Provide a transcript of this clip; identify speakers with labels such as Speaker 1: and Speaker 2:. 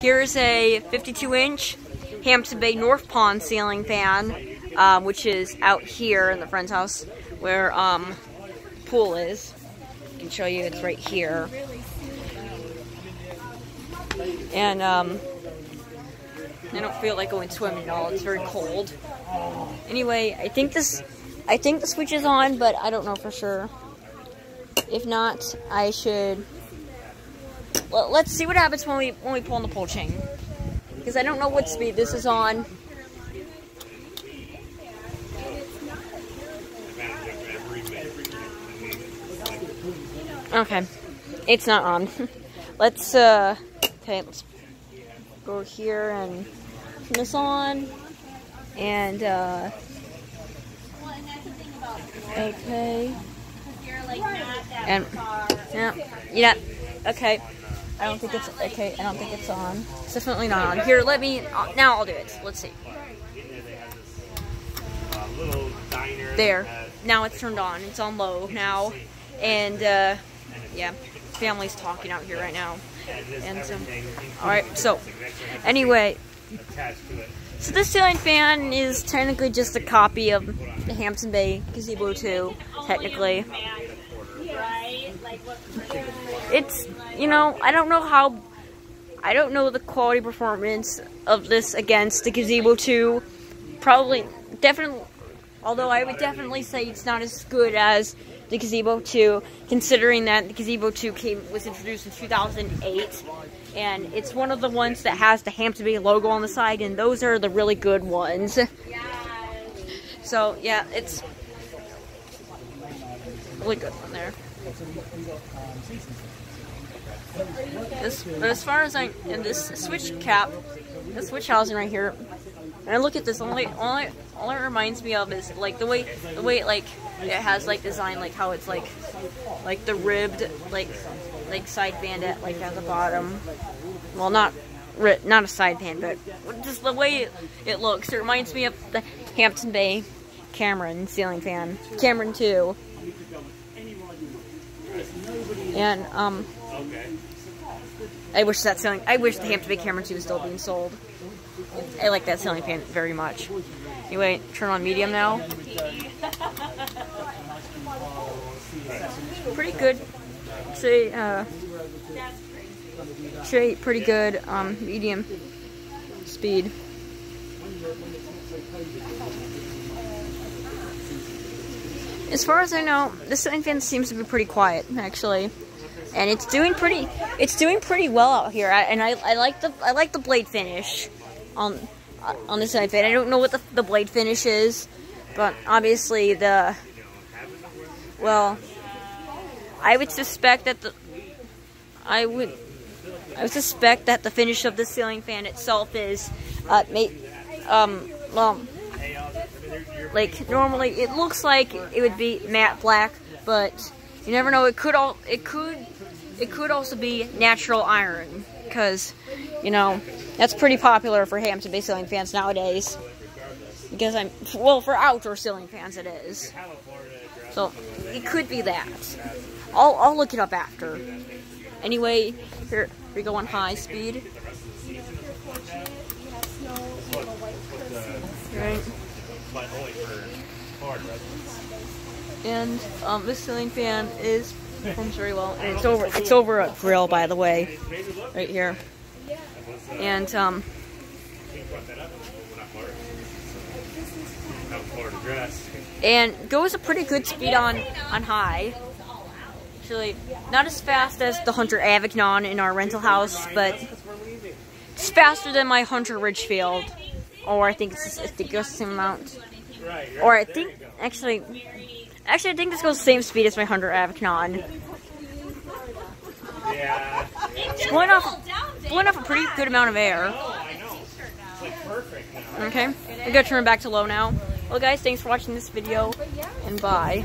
Speaker 1: Here's a 52-inch Hampton Bay North Pond ceiling fan, which is out here in the friend's house where pool is. I can show you, it's right here. And I don't feel like going swimming at all. It's very cold. Anyway, I think the switch is on, but I don't know for sure. If not, I should. Well, let's see what happens when we pull on the pull chain, because I don't know what speed this is on. Okay, it's not on. Let's let's go here and turn this on, and okay, and yeah, okay. I don't think it's okay. I don't think it's on. It's definitely not on. Here, let me. Now I'll do it. Let's see. There. Now it's turned on. It's on low now, and yeah, family's talking out here right now. And all right. So anyway, so this ceiling fan is technically just a copy of the Hampton Bay Gazebo 2. Technically. It's, you know, I don't know the quality performance of this against the Gazebo 2. Definitely, although I would definitely say it's not as good as the Gazebo 2, considering that the Gazebo 2 was introduced in 2008, and it's one of the ones that has the Hampton Bay logo on the side, and those are the really good ones. So, yeah, it's really good one there. But as far as this switch cap, this switch housing right here, and I look at this, all it reminds me of is like the way like it has like design, like how it's like the ribbed like side band at at the bottom. Well, not a side band, but just the way it looks. It reminds me of the Hampton Bay Cameron ceiling fan, Cameron 2. And I wish the Hampton Bay Cameron 2 was still being sold. I like that ceiling fan very much. Anyway, turn on medium now. Pretty good. Say pretty good medium speed. As far as I know, this ceiling fan seems to be pretty quiet, actually, and it's doing pretty well out here. I like the blade finish on this ceiling fan. I don't know what the blade finish is, but obviously I would suspect that the finish of the ceiling fan itself is like normally it looks like it would be matte black, but you never know. It could also be natural iron, because you know that's pretty popular for Hampton Bay ceiling fans nowadays. Because for outdoor ceiling fans it is. So it could be that. I'll look it up after. Anyway, here we go on high speed. Right. And this ceiling fan performs very well, and it's over a grill, by the way, right here. And goes a pretty good speed on high. Actually, not as fast as the Hunter Avignon in our rental house, but it's faster than my Hunter Ridgefield. Or I think it goes the same amount. Or I think actually I think this goes the same speed as my Hunter Avignon. Yeah. It's going off a pretty good amount of air. Okay, we gotta turn it back to low now. Well, guys, thanks for watching this video, and bye.